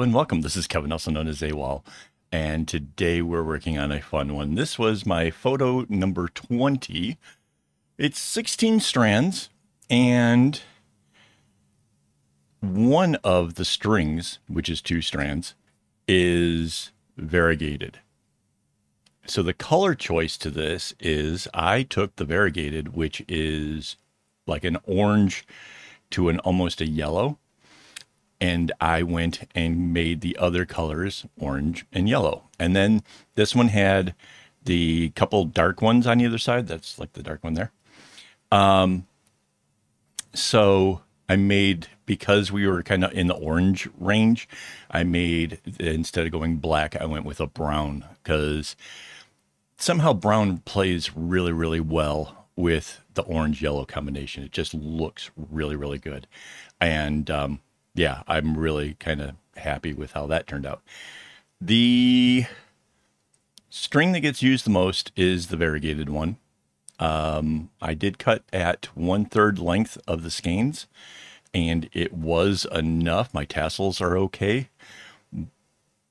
and welcome. This is Kevin, also known as AWOL, and today we're working on a fun one. This was my photo number 20. It's 16 strands, and one of the strings, which is 2 strands, is variegated. So the color choice to this is I took the variegated, which is like an orange to an almost a yellow, and I went and made the other colors orange and yellow. And then this one had the couple dark ones on the other side. That's like the dark one there. So I made, because we were kind of in the orange range, I made, instead of going black, I went with a brown, because somehow brown plays really, really well with the orange yellow combination. It just looks really, really good. And, yeah, I'm really kind of happy with how that turned out. The string that gets used the most is the variegated one. I did cut at 1/3 length of the skeins, and it was enough. My tassels are okay,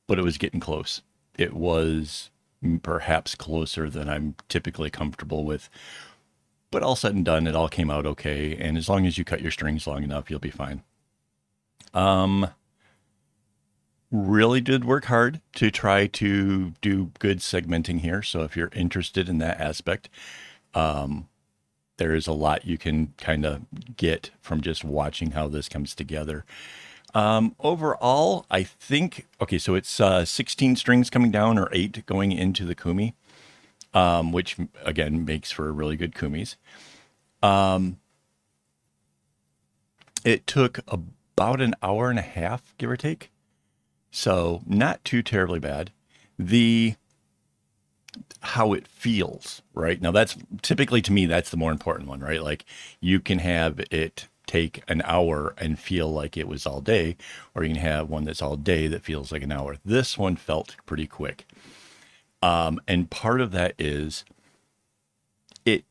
but it was getting close. It was perhaps closer than I'm typically comfortable with. But all said and done, it all came out okay. And as long as you cut your strings long enough, you'll be fine. Really did work hard to try to do good segmenting here. So if you're interested in that aspect, there is a lot you can kind of get from just watching how this comes together. Overall, I think, okay, so it's 16 strings coming down or 8 going into the kumi, which again makes for really good kumis. It took about an hour and a half, give or take. So not too terribly bad. How it feels, right? Now that's typically, to me, that's the more important one, right? Like you can have it take an hour and feel like it was all day, or you can have one that's all day that feels like an hour. This one felt pretty quick. And part of that is it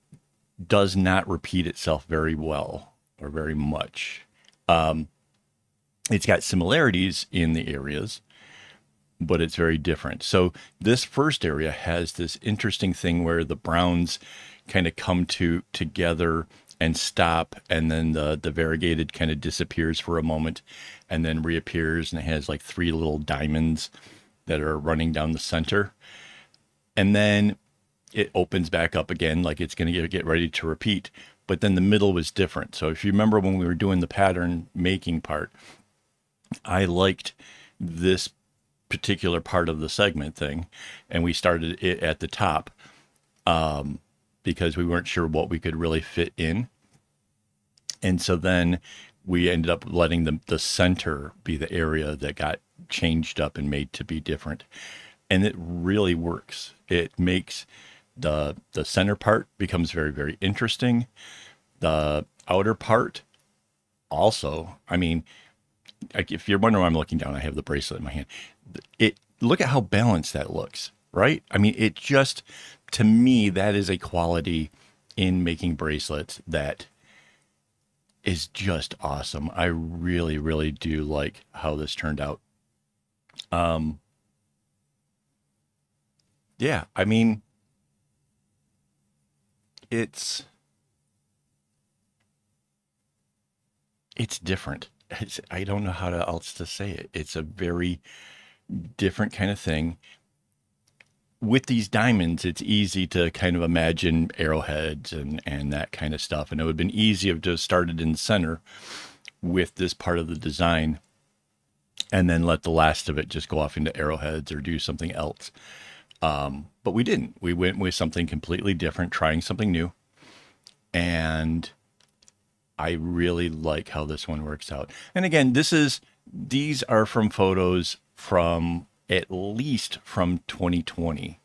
does not repeat itself very well or very much. It's got similarities in the areas, but it's very different. So this first area has this interesting thing where the browns kind of come together and stop, and then the variegated kind of disappears for a moment and then reappears, and it has like 3 little diamonds that are running down the center. And then it opens back up again, like it's going to get ready to repeat. But then the middle was different. So if you remember when we were doing the pattern making part, I liked this particular part of the segment thing, and we started it at the top because we weren't sure what we could really fit in. And so then we ended up letting the center be the area that got changed up and made to be different. And it really works. It makes the center part becomes very, very interesting. The outer part also, I mean, if you're wondering why I'm looking down, I have the bracelet in my hand. Look at how balanced that looks, right? I mean, it just, to me, that is a quality in making bracelets that is just awesome. I really, really do like how this turned out. Yeah, I mean, it's different. I don't know how else to say it. It's a very different kind of thing. With these diamonds, it's easy to kind of imagine arrowheads and that kind of stuff. And it would have been easy to have started in the center with this part of the design and then let the last of it just go off into arrowheads or do something else. But we didn't. We went with something completely different, trying something new. And I really like how this one works out. And again, these are from photos from at least from 2020.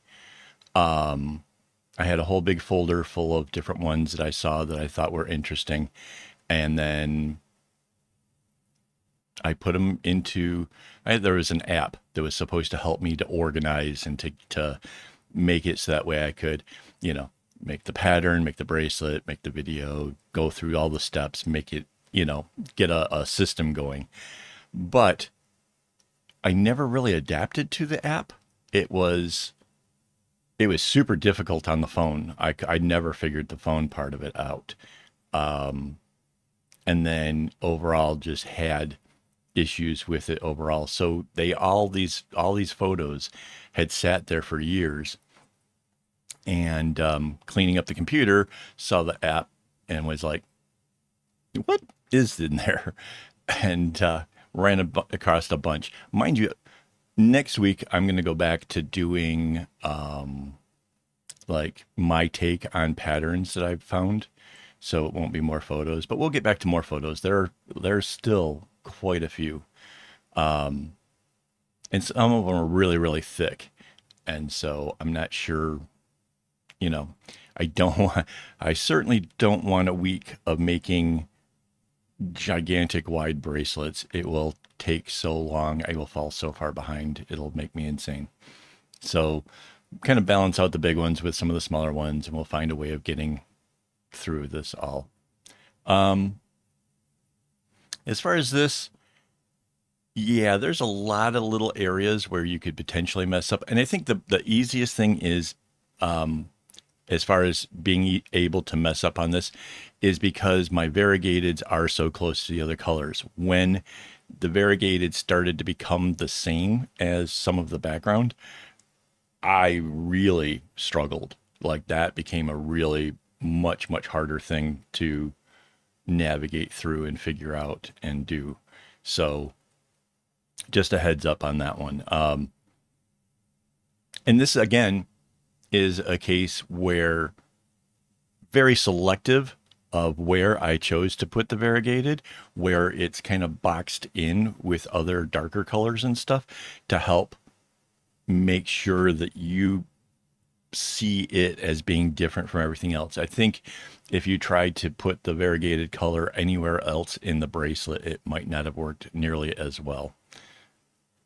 I had a whole big folder full of different ones that I saw that I thought were interesting. And then I put them into, there was an app that was supposed to help me to organize and to make it so that way I could, make the pattern, make the bracelet, make the video, go through all the steps, make it, get a system going. But I never really adapted to the app. It was super difficult on the phone. I never figured the phone part of it out. And then overall just had issues with it overall. So all these photos had sat there for years, and cleaning up the computer, saw the app and was like, what is in there? And ran across a bunch. Mind you, next week I'm going to go back to doing like my take on patterns that I've found. So it won't be more photos, but we'll get back to more photos. There's still quite a few. And some of them are really, really thick. And so I'm not sure, you know, I certainly don't want a week of making gigantic wide bracelets. It will take so long. I will fall so far behind. It'll make me insane. So kind of balance out the big ones with some of the smaller ones, and we'll find a way of getting through this all. As far as this, yeah, there's a lot of little areas where you could potentially mess up. And I think the easiest thing is, as far as being able to mess up on this, is because my variegateds are so close to the other colors. When the variegated started to become the same as some of the background, I really struggled. Like, that became a really much, much harder thing to navigate through and figure out and do. So just a heads up on that one. And this, again, is a case where very selective of where I chose to put the variegated, where it's kind of boxed in with other darker colors and stuff to help make sure that you see it as being different from everything else. I think if you tried to put the variegated color anywhere else in the bracelet, it might not have worked nearly as well.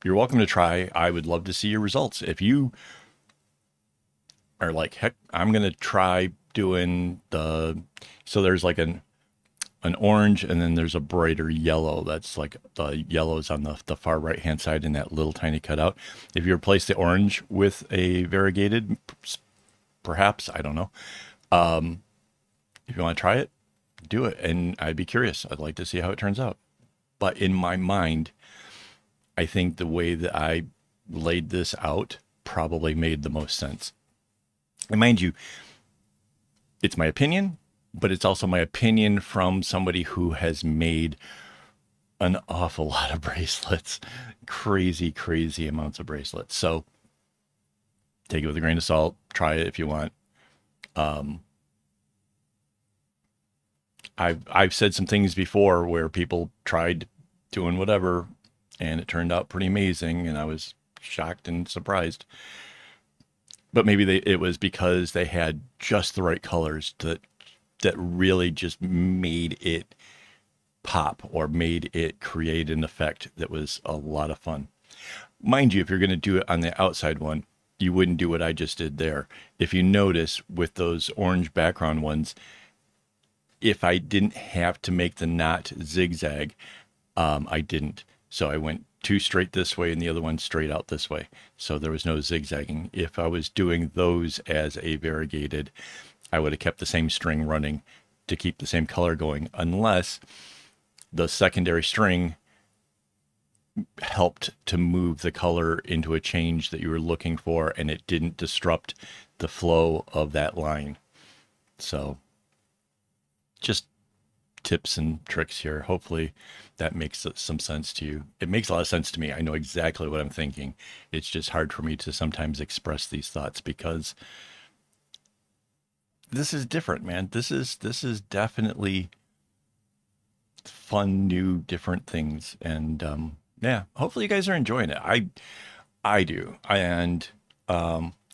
You're welcome to try. I would love to see your results. If you are like, heck, I'm going to try doing so there's like an orange, and then there's a brighter yellow. That's like the yellows on the far right hand side in that little tiny cutout. If you replace the orange with a variegated, perhaps, I don't know. If you want to try it, do it. And I'd be curious. I'd like to see how it turns out. But in my mind, I think the way that I laid this out probably made the most sense. And mind you, it's my opinion, but it's also my opinion from somebody who has made an awful lot of bracelets, crazy, crazy amounts of bracelets. So take it with a grain of salt, try it if you want. I've said some things before where people tried doing whatever and it turned out pretty amazing, and I was shocked and surprised. But maybe it was because they had just the right colors that really just made it pop, or made it create an effect that was a lot of fun. Mind you, if you're going to do it on the outside one, you wouldn't do what I just did there. If you notice with those orange background ones, if I didn't have to make the knot zigzag, I didn't. So I went two straight this way and the other one straight out this way. So there was no zigzagging. If I was doing those as a variegated, I would have kept the same string running to keep the same color going, unless the secondary string helped to move the color into a change that you were looking for, and it didn't disrupt the flow of that line. So just tips and tricks here. Hopefully that makes some sense to you. It makes a lot of sense to me. I know exactly what I'm thinking. It's just hard for me to sometimes express these thoughts because this is different, man. This is definitely fun, new, different things. And yeah, hopefully you guys are enjoying it. I do. And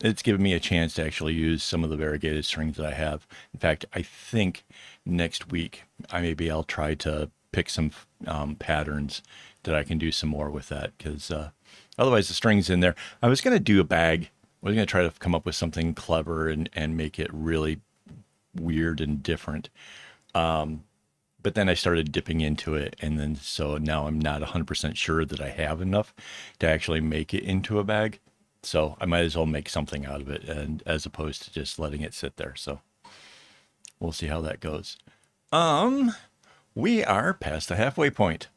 it's given me a chance to actually use some of the variegated strings that I have. In fact, I think next week I'll try to pick some patterns that I can do some more with that, because otherwise the string's in there. I was going to do a bag. I was going to try to come up with something clever and make it really weird and different. But then I started dipping into it, and then so now I'm not 100% sure that I have enough to actually make it into a bag. So I might as well make something out of it, and as opposed to just letting it sit there. So we'll see how that goes. We are past the halfway point.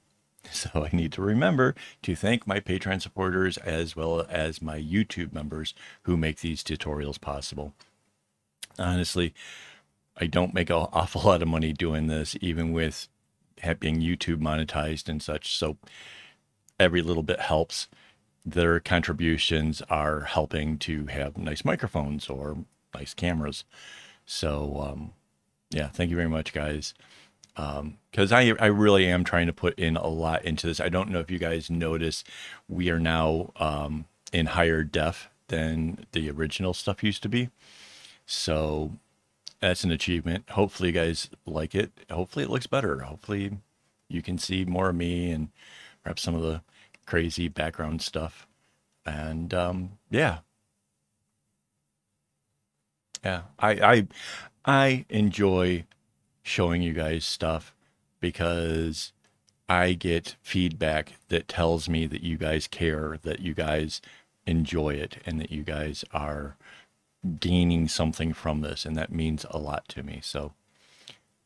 So I need to remember to thank my Patreon supporters as well as my YouTube members who make these tutorials possible. Honestly, I don't make an awful lot of money doing this, even with being YouTube monetized and such. So every little bit helps. Their contributions are helping to have nice microphones or nice cameras. So, yeah, thank you very much, guys. Because I really am trying to put in a lot into this. I don't know if you guys notice, we are now in higher def than the original stuff used to be. So that's an achievement. Hopefully you guys like it. Hopefully it looks better. Hopefully you can see more of me and perhaps some of the crazy background stuff. And yeah. I enjoy showing you guys stuff because I get feedback that tells me that you guys care, that you guys enjoy it, and that you guys are gaining something from this, and that means a lot to me. So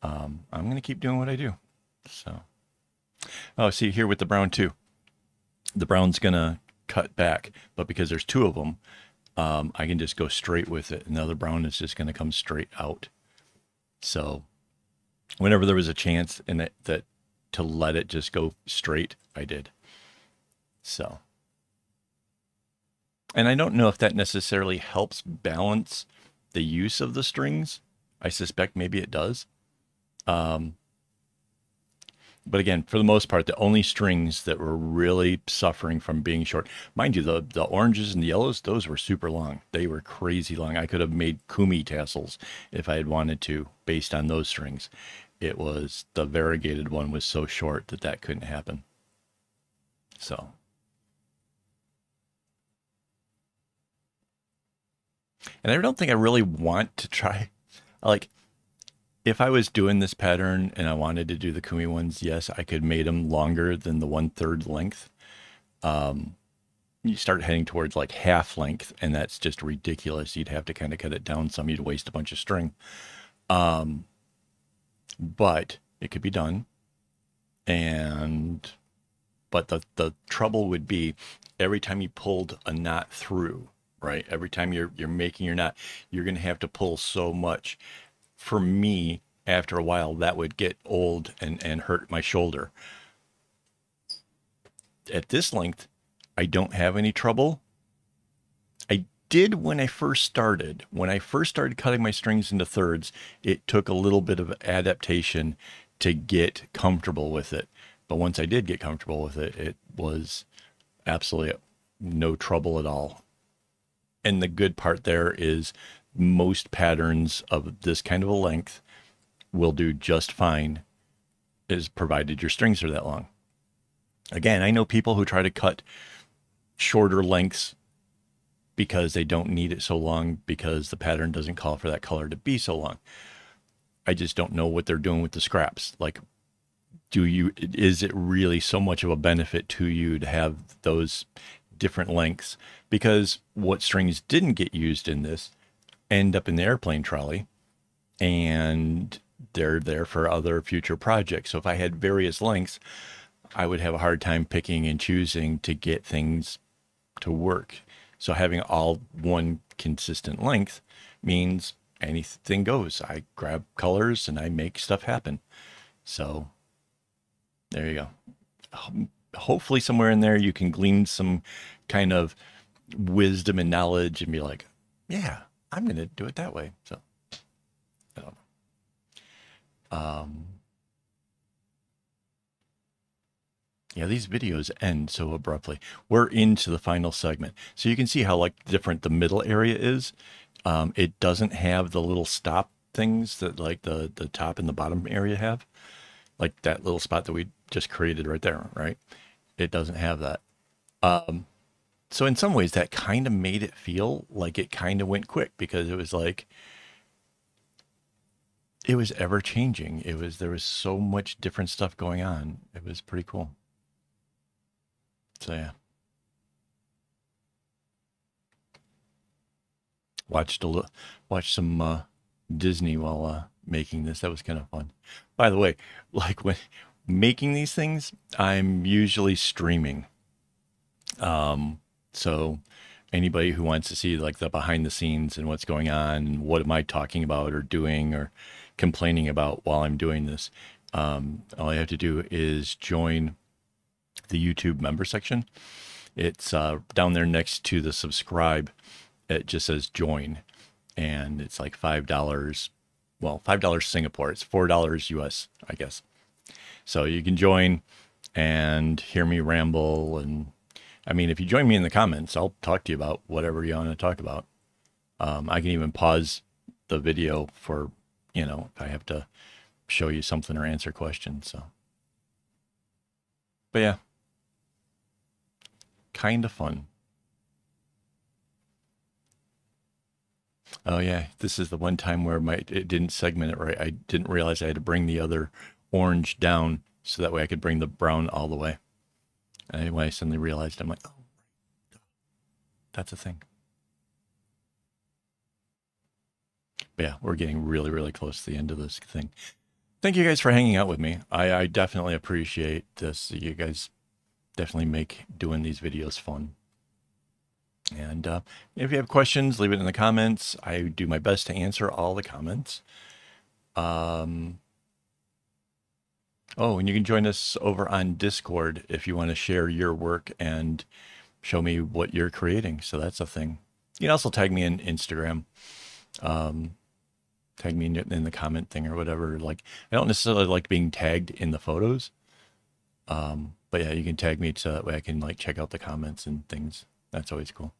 I'm going to keep doing what I do. So, oh, see here with the brown too. The brown's going to cut back, but because there's two of them, I can just go straight with it. And the other brown is just going to come straight out. So whenever there was a chance in it that to let it just go straight, I did. So, and I don't know if that necessarily helps balance the use of the strings. I suspect maybe it does. But again, for the most part, the only strings that were really suffering from being short, mind you, the oranges and the yellows, those were super long. They were crazy long. I could have made kumi tassels if I had wanted to, based on those strings. It was the variegated one was so short that that couldn't happen. So. And I don't think I really want to try, like, if I was doing this pattern and I wanted to do the kumi ones, yes, I could make them longer than the 1/3 length. You start heading towards like half length, and that's just ridiculous. You'd have to kind of cut it down some. You'd waste a bunch of string. But it could be done. But the trouble would be every time you pulled a knot through, right? Every time you're making your knot, you're going to have to pull so much. For me, after a while, that would get old and hurt my shoulder. At this length, I don't have any trouble. I did when I first started. When I first started cutting my strings into thirds, it took a little bit of adaptation to get comfortable with it. But once I did get comfortable with it, it was absolutely no trouble at all. And the good part there is most patterns of this kind of a length will do just fine, is provided your strings are that long. Again, I know people who try to cut shorter lengths because they don't need it so long because the pattern doesn't call for that color to be so long. I just don't know what they're doing with the scraps. Like, is it really so much of a benefit to you to have those different lengths? Because what strings didn't get used in this end up in the airplane trolley, and they're there for other future projects. So if I had various lengths, I would have a hard time picking and choosing to get things to work. So having all one consistent length means anything goes. I grab colors and I make stuff happen. So there you go. Hopefully somewhere in there you can glean some kind of wisdom and knowledge and be like, yeah, I'm going to do it that way. So, I don't know. Yeah, these videos end so abruptly. We're into the final segment. So you can see how like different the middle area is. It doesn't have the little stop things that like the top and the bottom area have. Like that little spot that we just created right there, right? It doesn't have that. So in some ways that kind of made it feel like it kind of went quick because it was like, it was ever changing. There was so much different stuff going on. It was pretty cool. So yeah. Watched some Disney while making this. That was kind of fun. By the way, like when making these things, I'm usually streaming. So anybody who wants to see like the behind the scenes and what's going on and what am I talking about or doing or complaining about while I'm doing this, all I have to do is join the YouTube member section. It's down there next to the subscribe. It just says join, and it's like $5. Well, $5 Singapore. It's $4 US, I guess. So you can join and hear me ramble. And I mean, if you join me in the comments, I'll talk to you about whatever you want to talk about. I can even pause the video for, if I have to show you something or answer questions. So, but yeah, kind of fun. Oh yeah, this is the one time where it didn't segment it right. I didn't realize I had to bring the other orange down so that way I could bring the brown all the way. And anyway, I suddenly realized, I'm like, oh, that's a thing. But yeah, we're getting really, really close to the end of this thing. Thank you guys for hanging out with me. I definitely appreciate this. You guys definitely make doing these videos fun. And if you have questions, leave it in the comments. I do my best to answer all the comments. Oh, and you can join us over on Discord if you want to share your work and show me what you're creating. So that's a thing. You can also tag me in Instagram. Tag me in the comment thing or whatever. Like, I don't necessarily like being tagged in the photos. But yeah, you can tag me so that way I can like check out the comments and things. That's always cool.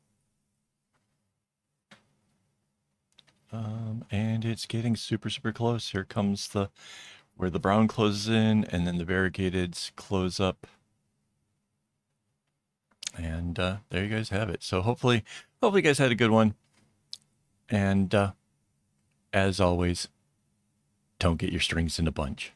And it's getting super, super close. Here comes where the brown closes in and then the variegateds close up. And there you guys have it. So hopefully you guys had a good one. And as always, don't get your strings in a bunch.